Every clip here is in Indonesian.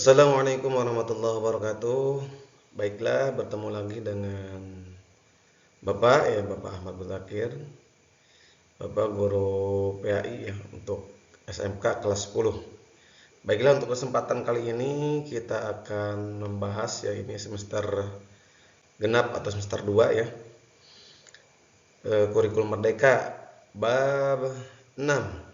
Assalamualaikum warahmatullahi wabarakatuh. Baiklah, bertemu lagi dengan Bapak Ahmad Muzakir, Bapak guru PAI ya untuk SMK kelas 10. Baiklah, untuk kesempatan kali ini kita akan membahas ya ini semester genap atau semester 2 ya. Kurikulum Merdeka bab 6,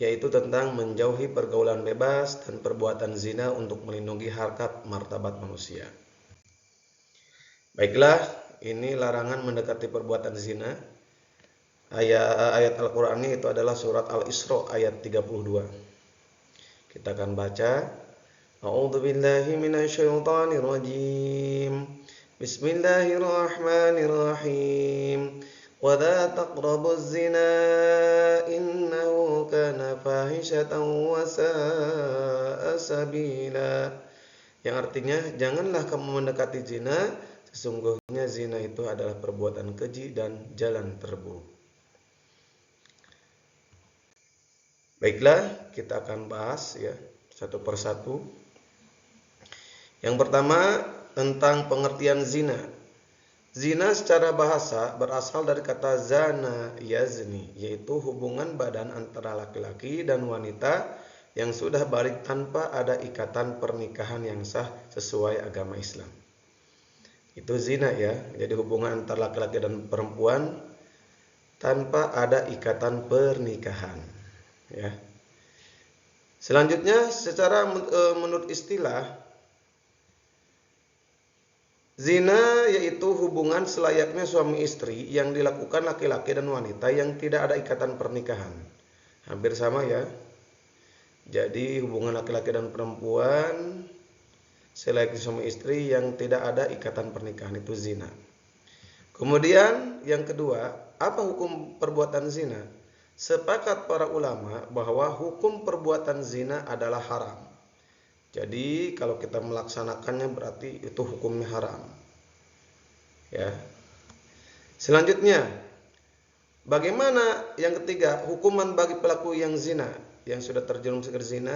yaitu tentang menjauhi pergaulan bebas dan perbuatan zina untuk melindungi harkat martabat manusia. Baiklah, ini larangan mendekati perbuatan zina. Ayat Al-Qur'annya itu adalah surat Al-Isra ayat 32. Kita akan baca. A'udzubillahi minasyaitonirrajim. Bismillahirrahmanirrahim. Wa la taqrabuz zina innahu kana fahishatan wa sa'a sabila. Yang artinya, janganlah kamu mendekati zina, sesungguhnya zina itu adalah perbuatan keji dan jalan terburuk. Baiklah, kita akan bahas ya satu persatu. Yang pertama, tentang pengertian zina. Zina secara bahasa berasal dari kata zana yazni, yaitu hubungan badan antara laki-laki dan wanita yang sudah balik tanpa ada ikatan pernikahan yang sah sesuai agama Islam. Itu zina ya, jadi hubungan antara laki-laki dan perempuan tanpa ada ikatan pernikahan ya. Selanjutnya, secara menurut istilah, zina yaitu hubungan selayaknya suami istri yang dilakukan laki-laki dan wanita yang tidak ada ikatan pernikahan. Hampir sama ya. Jadi hubungan laki-laki dan perempuan selayaknya suami istri yang tidak ada ikatan pernikahan, itu zina. Kemudian yang kedua, apa hukum perbuatan zina? Sepakat para ulama bahwa hukum perbuatan zina adalah haram. Jadi kalau kita melaksanakannya berarti itu hukumnya haram. Ya. Selanjutnya, bagaimana yang ketiga, hukuman bagi pelaku yang zina, yang sudah terjerumus ke zina,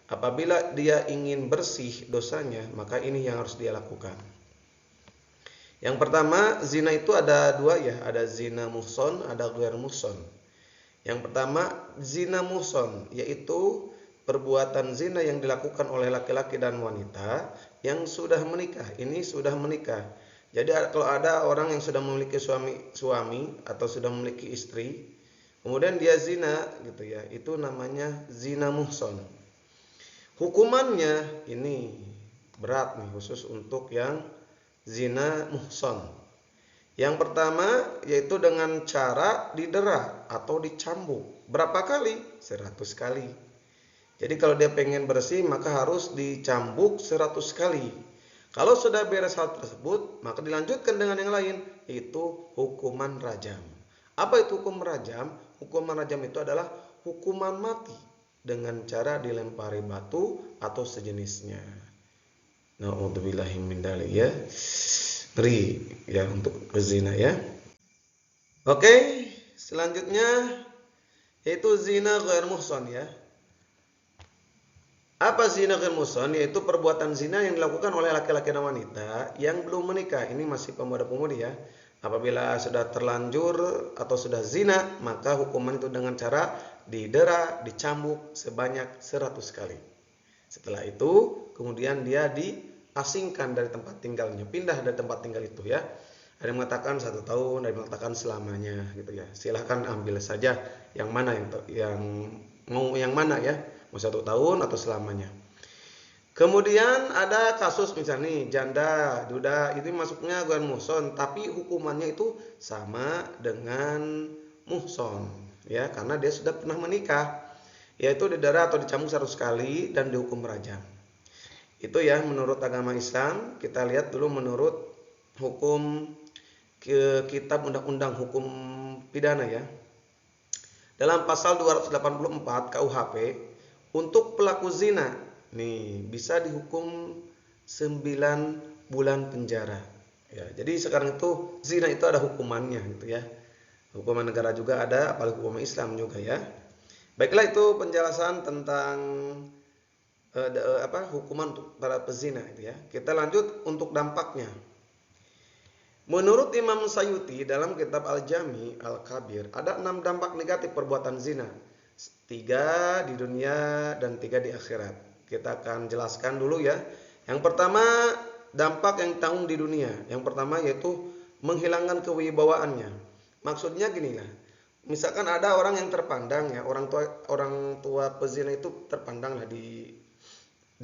apabila dia ingin bersih dosanya, maka ini yang harus dia lakukan. Yang pertama, zina itu ada dua ya, ada zina muhson, ada ghair muhson. Yang pertama, zina muhson, yaitu perbuatan zina yang dilakukan oleh laki-laki dan wanita yang sudah menikah. Ini sudah menikah. Jadi kalau ada orang yang sudah memiliki suami atau sudah memiliki istri, kemudian dia zina gitu ya, itu namanya zina muhson. Hukumannya ini berat nih, khusus untuk yang zina muhson. Yang pertama yaitu dengan cara didera atau dicambuk. Berapa kali? 100 kali. Jadi kalau dia pengen bersih maka harus dicambuk 100 kali. Kalau sudah beres hal tersebut, maka dilanjutkan dengan yang lain, yaitu hukuman rajam. Apa itu hukuman rajam? Hukuman rajam itu adalah hukuman mati dengan cara dilempari batu atau sejenisnya. Na'udzubillahi min dzalik ya. Ngeri ya untuk zina ya. Oke, selanjutnya yaitu zina ghair muhsan ya. Apa zina ghair muhsan? Yaitu perbuatan zina yang dilakukan oleh laki-laki dan wanita yang belum menikah. Ini masih pemuda-pemudi ya. Apabila sudah terlanjur atau sudah zina, maka hukuman itu dengan cara didera, dicambuk sebanyak 100 kali. Setelah itu, kemudian dia diasingkan dari tempat tinggalnya, pindah dari tempat tinggal itu ya. Ada yang mengatakan 1 tahun, ada yang mengatakan selamanya gitu ya. Silahkan ambil saja yang mana yang mau yang mana ya, mau 1 tahun atau selamanya. Kemudian ada kasus misalnya nih, janda, duda, itu masuknya ghair muhson, tapi hukumannya itu sama dengan muhson ya, karena dia sudah pernah menikah, yaitu didera atau dicambuk 100 kali dan dihukum rajam. Itu ya menurut agama Islam. Kita lihat dulu menurut hukum kitab undang-undang hukum pidana ya. Dalam pasal 284 KUHP, untuk pelaku zina nih bisa dihukum 9 bulan penjara. Ya, jadi sekarang itu zina itu ada hukumannya gitu ya. Hukuman negara juga ada, apalagi hukum Islam juga ya. Baiklah, itu penjelasan tentang hukuman untuk para pezina itu ya. Kita lanjut untuk dampaknya. Menurut Imam Sayuti dalam kitab Al-Jami Al-Kabir, ada 6 dampak negatif perbuatan zina. 3 di dunia dan 3 di akhirat. Kita akan jelaskan dulu ya. Yang pertama, dampak yang tanggung di dunia. Yang pertama yaitu menghilangkan kewibawaannya. Maksudnya gini lah. Misalkan ada orang yang terpandang ya, orang tua pezina itu terpandang lah di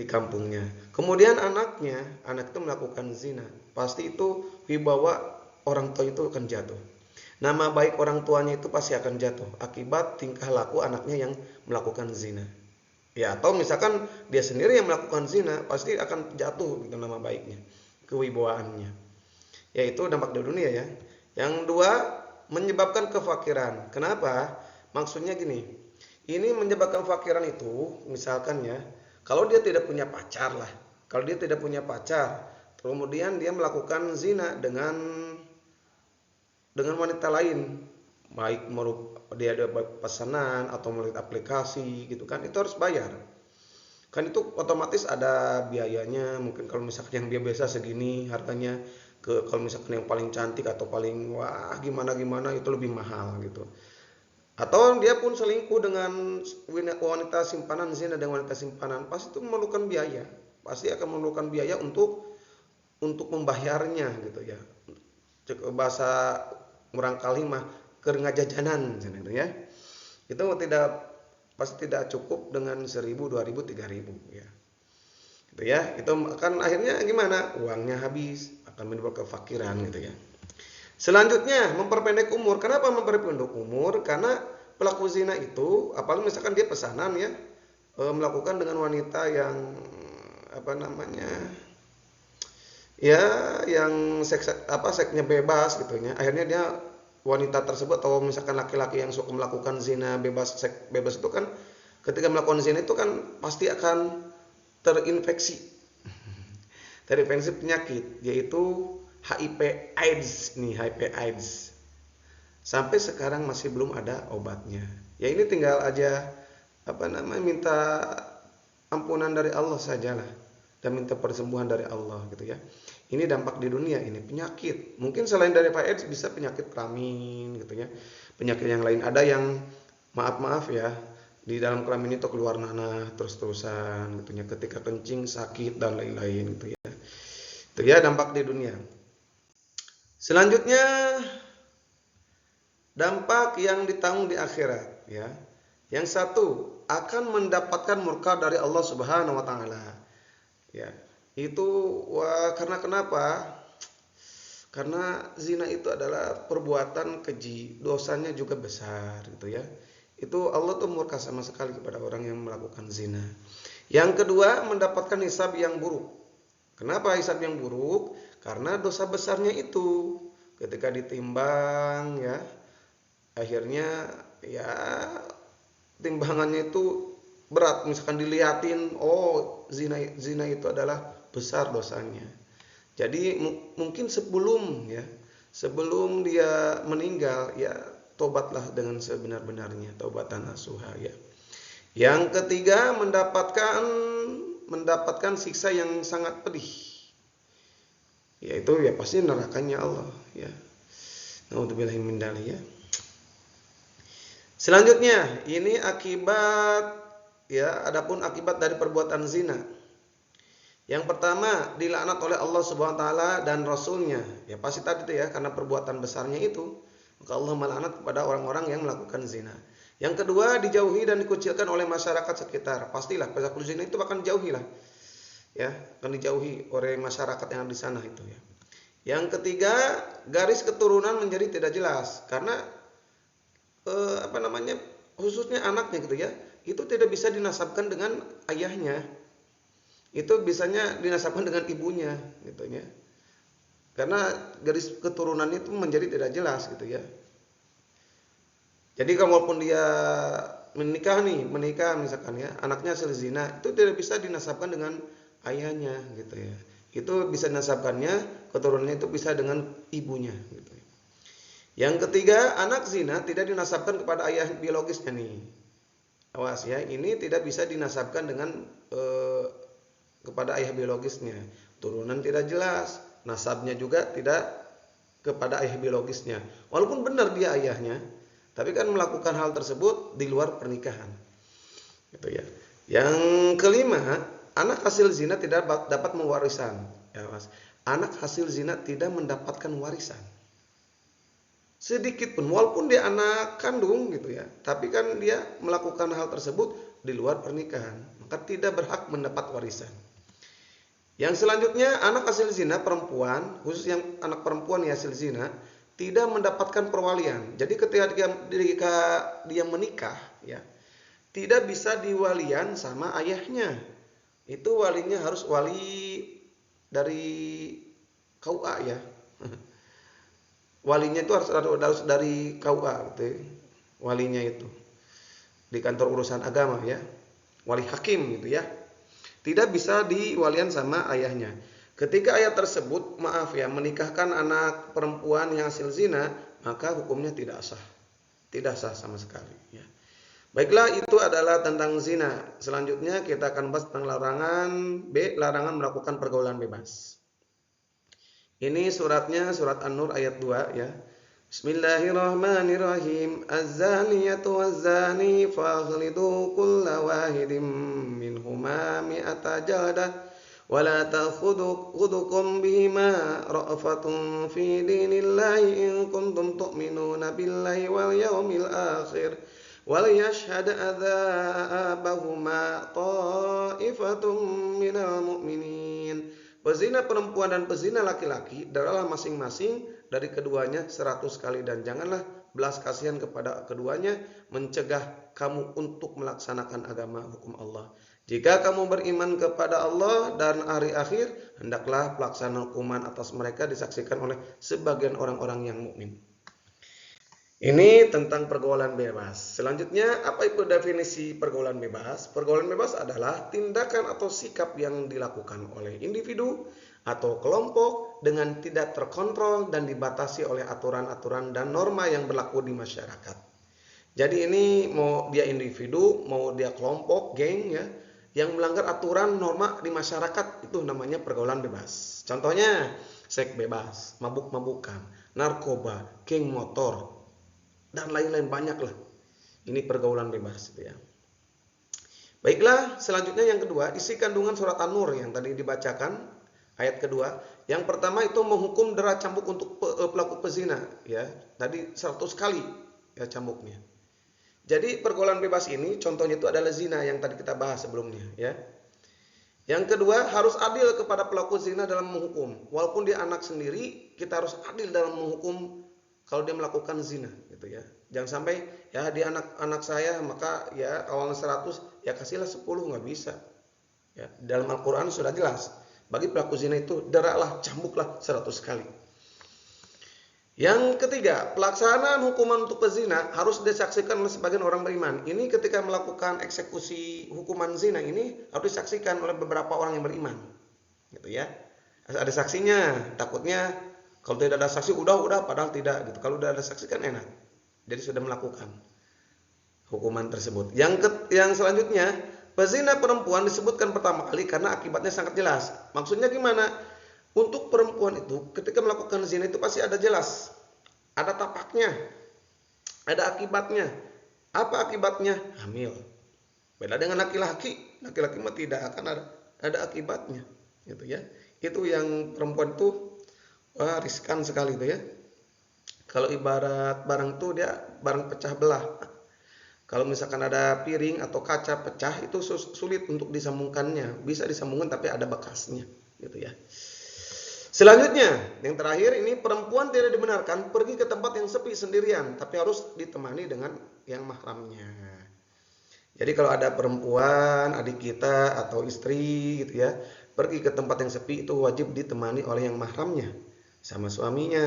kampungnya. Kemudian anak itu melakukan zina. Pasti itu wibawa orang tua itu akan jatuh. Nama baik orang tuanya itu pasti akan jatuh akibat tingkah laku anaknya yang melakukan zina. Ya, atau misalkan dia sendiri yang melakukan zina, pasti akan jatuh gitu nama baiknya, kewibawaannya. Yaitu dampak di dunia ya. Yang 2, menyebabkan kefakiran. Kenapa? Maksudnya gini. Ini menyebabkan kefakiran itu, misalkan ya, kalau dia tidak punya pacar lah. Kalau dia tidak punya pacar, kemudian dia melakukan zina dengan wanita lain, baik dia ada pesanan atau melalui aplikasi gitu kan, itu harus bayar. Kan itu otomatis ada biayanya. Mungkin kalau misalkan yang dia biasa segini harganya, kalau misalkan yang paling cantik atau paling wah gimana itu lebih mahal gitu. Atau dia pun selingkuh dengan wanita simpanan, zina dengan wanita simpanan, pasti itu memerlukan biaya. Pasti akan memerlukan biaya untuk membayarnya gitu ya. Bahasa orang kalimah keringat jajanan gitu ya. Itu pasti tidak cukup dengan 1.000, 2.000, 3.000 ya. Gitu ya. Itu akan akhirnya gimana? Uangnya habis, akan menimbulkan kefakiran gitu ya. Selanjutnya, memperpendek umur. Kenapa memperpendek umur? Karena pelaku zina itu, apalagi misalkan dia pesanan ya, melakukan dengan wanita yang yang seksnya bebas gitu ya. Akhirnya dia wanita tersebut atau misalkan laki-laki yang suka melakukan zina bebas itu kan ketika melakukan zina itu kan pasti akan terinfeksi penyakit yaitu HIV AIDS. Sampai sekarang masih belum ada obatnya. Ya ini tinggal aja minta ampunan dari Allah sajalah dan minta persembuhan dari Allah gitu ya. Ini dampak di dunia, ini penyakit. Mungkin selain dari AIDS bisa penyakit kelamin gitu ya. Penyakit yang lain ada yang maaf ya, di dalam kelamin itu keluar nanah terus-terusan gitu ya. Ketika kencing sakit dan lain-lain gitu ya. Itu ya dampak di dunia. Selanjutnya dampak yang ditanggung di akhirat ya. Yang satu, akan mendapatkan murka dari Allah Subhanahu wa taala. Ya. Itu karena kenapa? Karena zina itu adalah perbuatan keji, dosanya juga besar gitu ya. Itu Allah tuh murka sama sekali kepada orang yang melakukan zina. Yang kedua, mendapatkan hisab yang buruk. Kenapa hisab yang buruk? Karena dosa besarnya itu ketika ditimbang ya, akhirnya ya timbangannya itu berat. Misalkan dilihatin, oh zina itu adalah besar dosanya. Jadi mungkin sebelum dia meninggal ya tobatlah dengan sebenar-benarnya, taubatan nasuha ya. Yang ketiga, mendapatkan siksa yang sangat pedih. Yaitu ya pasti nerakanya Allah ya. Naudzubillahi min dzalik ya. Selanjutnya, ini akibat ya, adapun akibat dari perbuatan zina. Yang pertama, dilaknat oleh Allah Subhanahu wa taala dan Rasulnya. Ya pasti tadi itu ya, karena perbuatan besarnya itu, maka Allah melaknat kepada orang-orang yang melakukan zina. Yang kedua, dijauhi dan dikucilkan oleh masyarakat sekitar. Pastilah pelaku zina itu akan dijauhi lah. Ya, akan dijauhi oleh masyarakat yang di sana itu ya. Yang ketiga, garis keturunan menjadi tidak jelas karena khususnya anaknya gitu ya. Itu tidak bisa dinasabkan dengan ayahnya. Itu bisanya dinasabkan dengan ibunya gitu ya. Karena garis keturunan itu menjadi tidak jelas gitu ya. Jadi kalaupun dia menikah misalkan ya, anaknya hasil zina, itu tidak bisa dinasabkan dengan ayahnya gitu ya. Itu bisa dinasabkannya, keturunannya itu bisa dengan ibunya gitu. Yang ketiga, anak zina tidak dinasabkan kepada ayah biologisnya nih. Awas ya, ini tidak bisa dinasabkan dengan kepada ayah biologisnya. Turunan tidak jelas, nasabnya juga tidak kepada ayah biologisnya. Walaupun benar dia ayahnya, tapi kan melakukan hal tersebut di luar pernikahan. Gitu ya. Yang kelima, anak hasil zina tidak dapat mewarisan. Ya, Mas. Anak hasil zina tidak mendapatkan warisan. Sedikit pun, walaupun dia anak kandung gitu ya, tapi kan dia melakukan hal tersebut di luar pernikahan, maka tidak berhak mendapat warisan. Yang selanjutnya, anak hasil zina perempuan, khusus yang anak perempuan yang hasil zina, tidak mendapatkan perwalian. Jadi ketika dia menikah, ya, tidak bisa diwalian sama ayahnya. Itu walinya harus wali dari KUA ya. Walinya itu harus dari KUA gitu ya. Walinya itu di kantor urusan agama ya. Wali hakim gitu ya. Tidak bisa diwalian sama ayahnya. Ketika ayah tersebut menikahkan anak perempuan yang hasil zina, maka hukumnya tidak sah. Tidak sah sama sekali ya. Baiklah, itu adalah tentang zina. Selanjutnya kita akan bahas tentang larangan B, larangan melakukan pergaulan bebas. Ini suratnya surat An-Nur ayat 2 ya. Bismillahirrahmanirrahim. Az-zaniyatu waz-zani faghlidu kulla wahidin minhuma mi'ata jaldah wa la ta'khudhukum bihima ra'fatun fi dinillahi in kuntum tu'minuna billahi wal yawmil akhir wal yashhad adzabahuma ta'ifatum minal mu'minin. Pezina perempuan dan pezina laki-laki adalah masing-masing dari keduanya 100 kali, dan janganlah belas kasihan kepada keduanya, mencegah kamu untuk melaksanakan agama hukum Allah. Jika kamu beriman kepada Allah dan hari akhir, hendaklah pelaksanaan hukuman atas mereka disaksikan oleh sebagian orang-orang yang mukmin. Ini tentang pergaulan bebas. Selanjutnya, apa itu definisi pergaulan bebas? Pergaulan bebas adalah tindakan atau sikap yang dilakukan oleh individu atau kelompok dengan tidak terkontrol dan dibatasi oleh aturan-aturan dan norma yang berlaku di masyarakat. Jadi ini mau dia individu, mau dia kelompok, geng ya, yang melanggar aturan norma di masyarakat, itu namanya pergaulan bebas. Contohnya, seks bebas, mabuk-mabukan, narkoba, geng motor, dan lain-lain banyak lah. Ini pergaulan bebas gitu ya. Baiklah, selanjutnya yang kedua, isi kandungan surat An-Nur yang tadi dibacakan ayat kedua. Yang pertama itu menghukum dera cambuk untuk pelaku pezina ya. Tadi 100 kali ya cambuknya. Jadi pergaulan bebas ini contohnya itu adalah zina yang tadi kita bahas sebelumnya ya. Yang kedua, harus adil kepada pelaku zina dalam menghukum. Walaupun dia anak sendiri, kita harus adil dalam menghukum kalau dia melakukan zina gitu ya. Jangan sampai ya dia anak saya maka ya awalnya 100 ya kasihlah 10, nggak bisa. Ya, dalam Al-Qur'an sudah jelas. Bagi pelaku zina itu deraklah, cambuklah 100 kali. Yang ketiga, pelaksanaan hukuman untuk pezina harus disaksikan oleh sebagian orang beriman. Ini ketika melakukan eksekusi hukuman zina ini harus disaksikan oleh beberapa orang yang beriman. Gitu ya. Ada saksinya, takutnya kalau tidak ada saksi udah padahal tidak gitu. Kalau udah ada saksi kan enak. Jadi sudah melakukan hukuman tersebut. Yang selanjutnya, pezina perempuan disebutkan pertama kali karena akibatnya sangat jelas. Maksudnya gimana? Untuk perempuan itu ketika melakukan zina itu pasti ada jelas. Ada tapaknya. Ada akibatnya. Apa akibatnya? Hamil. Beda dengan laki-laki. Laki-laki mah tidak akan ada akibatnya, gitu ya. Itu yang perempuan itu riskan sekali itu ya. Kalau ibarat barang tuh dia barang pecah belah. Kalau misalkan ada piring atau kaca pecah itu sulit untuk disambungkannya. Bisa disambungkan tapi ada bekasnya gitu ya. Selanjutnya, yang terakhir ini perempuan tidak dibenarkan pergi ke tempat yang sepi sendirian, tapi harus ditemani dengan yang mahramnya. Jadi kalau ada perempuan, adik kita atau istri gitu ya, pergi ke tempat yang sepi itu wajib ditemani oleh yang mahramnya. Sama suaminya,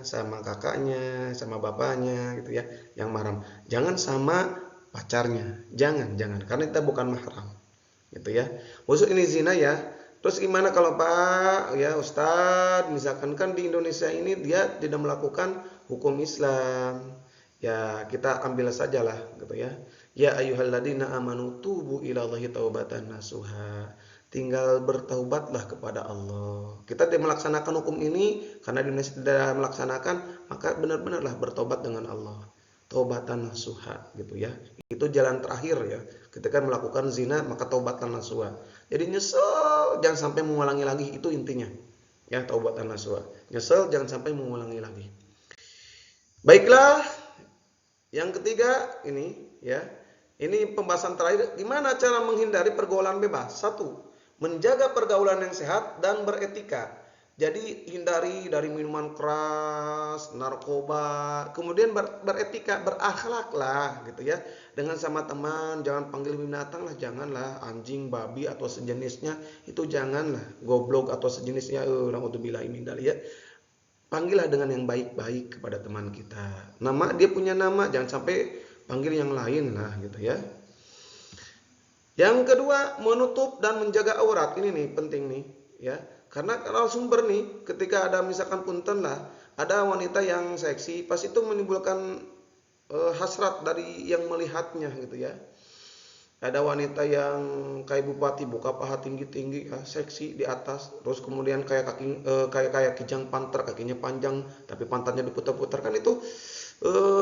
sama kakaknya, sama bapaknya gitu ya, yang mahram. Jangan sama pacarnya, jangan, karena kita bukan mahram, gitu ya. Khusus ini zina ya. Terus gimana kalau Pak, ya Ustadz, misalkan kan di Indonesia ini dia tidak melakukan hukum Islam, ya kita ambil sajalah, gitu ya. Ya ayyuhalladzina amanu tubu ilallahi taubatan nasuha. tinggal bertaubatlah kepada Allah. Kita tidak melaksanakan hukum ini karena di Indonesia tidak melaksanakan, maka benar-benarlah bertobat dengan Allah. Taubatan nasuha gitu ya. Itu jalan terakhir ya. Ketika melakukan zina maka taubatan nasuha. Jadi nyesel jangan sampai mengulangi lagi, itu intinya. Ya, taubatan nasuha. Nyesel jangan sampai mengulangi lagi. Baiklah, yang ketiga ini ya. Ini pembahasan terakhir, gimana cara menghindari pergaulan bebas? 1. Menjaga pergaulan yang sehat dan beretika. Jadi hindari dari minuman keras, narkoba, kemudian beretika, berakhlak lah gitu ya. Dengan sama teman, jangan panggil binatang lah, janganlah anjing, babi atau sejenisnya, itu janganlah. Goblok atau sejenisnya, naudzubillah min dzalik ya. Panggillah dengan yang baik-baik kepada teman kita. Nama dia punya nama, jangan sampai panggil yang lain lah gitu ya. Yang kedua, menutup dan menjaga aurat. Ini nih penting nih ya. Karena kalau sumber nih, ketika ada misalkan punten lah, ada wanita yang seksi, pas itu menimbulkan hasrat dari yang melihatnya gitu ya. Ada wanita yang kayak bupati, buka paha tinggi-tinggi ya, seksi di atas, terus kemudian kayak kayak kijang panter, kakinya panjang tapi pantatnya diputar-putar, kan itu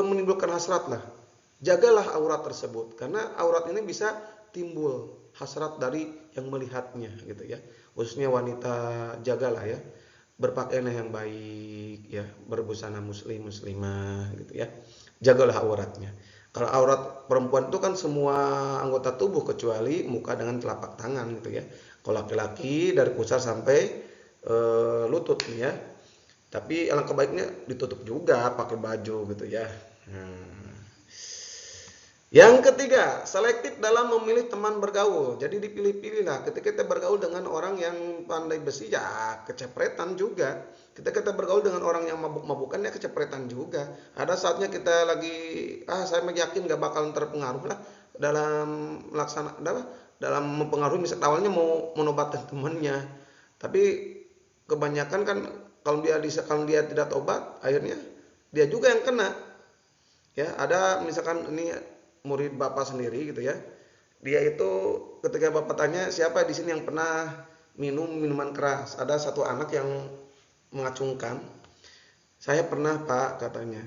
menimbulkan hasrat lah. Jagalah aurat tersebut karena aurat ini bisa timbul hasrat dari yang melihatnya gitu ya. Khususnya wanita, jagalah ya. Berpakaian yang baik ya, berbusana muslimah gitu ya. Jagalah auratnya. Kalau aurat perempuan itu kan semua anggota tubuh kecuali muka dengan telapak tangan gitu ya. Kalau laki-laki dari pusar sampai lutut ya. Tapi alangkah baiknya ditutup juga pakai baju gitu ya. Yang ketiga, selektif dalam memilih teman bergaul. Jadi dipilih-pilih lah. Ketika kita bergaul dengan orang yang pandai besi, ya kecepretan juga. Ketika kita bergaul dengan orang yang mabuk-mabukan, ya kecepretan juga. Ada saatnya kita lagi, saya yakin gak bakal terpengaruh lah dalam dalam mempengaruhi. Misalnya awalnya mau menobatkan temannya, tapi kebanyakan kan kalau dia tidak tobat, akhirnya dia juga yang kena. Ya, ada misalkan ini murid bapak sendiri gitu ya. Dia itu ketika bapak tanya siapa di sini yang pernah minum minuman keras, ada satu anak yang mengacungkan. Saya pernah pak, katanya.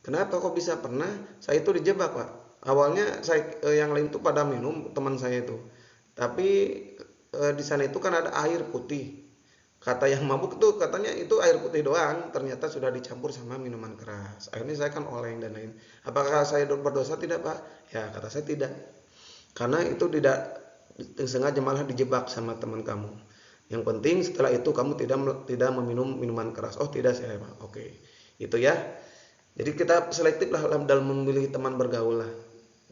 Kenapa kok bisa pernah? Saya itu dijebak pak. Awalnya yang lain itu pada minum, teman saya itu. Tapi di sana itu kan ada air putih. Kata yang mabuk itu katanya itu air putih doang, ternyata sudah dicampur sama minuman keras. Akhirnya saya kan oleng dan lain. Apakah saya berdosa? Tidak pak. Ya kata saya tidak. Karena itu tidak sengaja, malah dijebak sama teman kamu. Yang penting setelah itu kamu tidak meminum minuman keras. Oh tidak saya pak. Oke. Itu ya. Jadi kita selektif lah dalam memilih teman bergaul lah.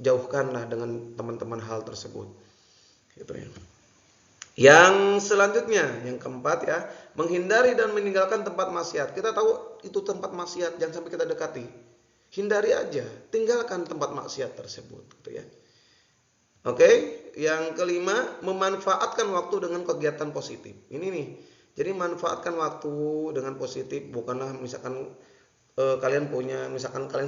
Jauhkanlah dengan teman-teman hal tersebut. Gitu ya. Yang selanjutnya, yang keempat ya, menghindari dan meninggalkan tempat maksiat. Kita tahu itu tempat maksiat, jangan sampai kita dekati. Hindari aja, tinggalkan tempat maksiat tersebut, gitu ya. Oke, yang kelima, memanfaatkan waktu dengan kegiatan positif. Ini nih, jadi manfaatkan waktu dengan positif, bukanlah misalkan kalian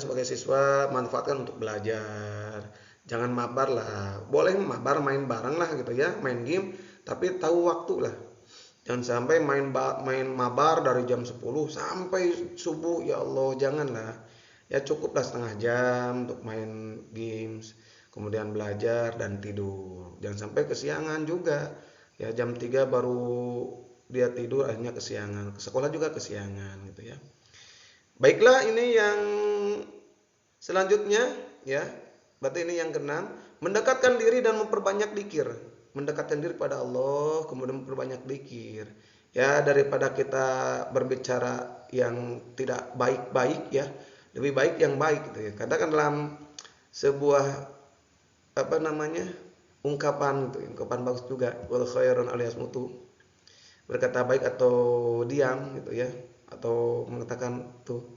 sebagai siswa manfaatkan untuk belajar. Jangan mabar lah, boleh mabar main bareng lah gitu ya, main game. Tapi tahu waktu lah. Jangan sampai main mabar dari jam 10 sampai subuh, ya Allah, janganlah. Ya cukuplah setengah jam untuk main games, kemudian belajar dan tidur. Jangan sampai kesiangan juga. Ya jam 3 baru dia tidur, akhirnya kesiangan. Ke sekolah juga kesiangan gitu ya. Baiklah, ini yang selanjutnya ya. Berarti ini yang keenam, mendekatkan diri dan memperbanyak dzikir. Mendekatkan diri pada Allah, kemudian memperbanyak dzikir. Ya, daripada kita berbicara yang tidak baik-baik ya, lebih baik yang baik gitu ya. Katakan dalam sebuah ungkapan gitu, ungkapan bagus juga, wal khairun alias mutu. Berkata baik atau diam gitu ya, atau mengatakan tuh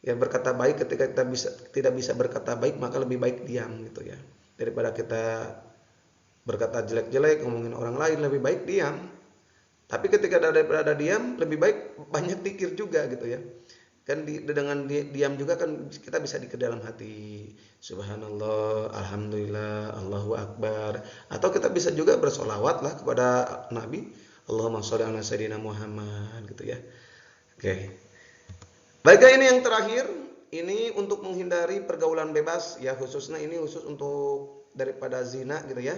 ya, berkata baik ketika kita tidak bisa berkata baik, maka lebih baik diam gitu ya. Daripada kita berkata jelek-jelek, ngomongin orang lain, lebih baik diam. Tapi ketika daripada diam, lebih baik banyak dzikir juga gitu ya. Kan dengan diam juga kan kita bisa ke dalam hati. Subhanallah, alhamdulillah, Allahu akbar. Atau kita bisa juga bersolawat lah kepada Nabi. Allahumma sholli ala sayyidina Muhammad gitu ya. Oke. Baiklah, ini yang terakhir. Ini untuk menghindari pergaulan bebas ya, khususnya ini khusus untuk daripada zina gitu ya.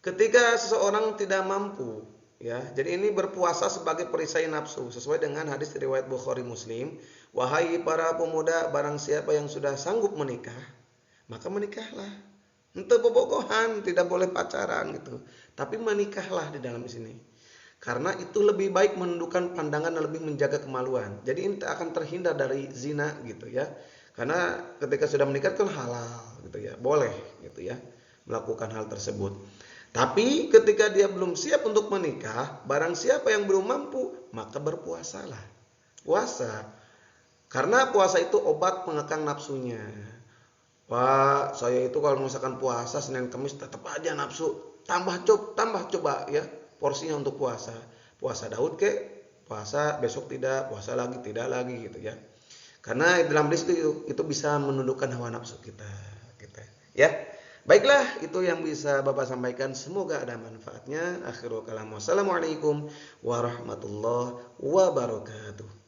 Ketika seseorang tidak mampu ya, jadi ini berpuasa sebagai perisai nafsu sesuai dengan hadis riwayat Bukhari Muslim. Wahai para pemuda, barang siapa yang sudah sanggup menikah, maka menikahlah. Ente bobogohan, tidak boleh pacaran gitu. Tapi menikahlah di dalam sini. Karena itu lebih baik menundukkan pandangan dan lebih menjaga kemaluan. Jadi ini akan terhindar dari zina gitu ya. Karena ketika sudah menikah kan halal gitu ya, boleh gitu ya melakukan hal tersebut. Tapi ketika dia belum siap untuk menikah, barang siapa yang belum mampu, maka berpuasalah. Puasa. Karena puasa itu obat pengekang nafsunya. Pak, saya itu kalau misalkan puasa Senin Kamis tetap aja nafsu. Tambah coba ya porsinya untuk puasa. Puasa Daud puasa besok tidak, puasa lagi tidak lagi gitu ya. Karena dalam hadis itu bisa menundukkan hawa nafsu kita. Ya. Baiklah, itu yang bisa Bapak sampaikan. Semoga ada manfaatnya. Akhirul kalam. Wassalamualaikum warahmatullahi wabarakatuh.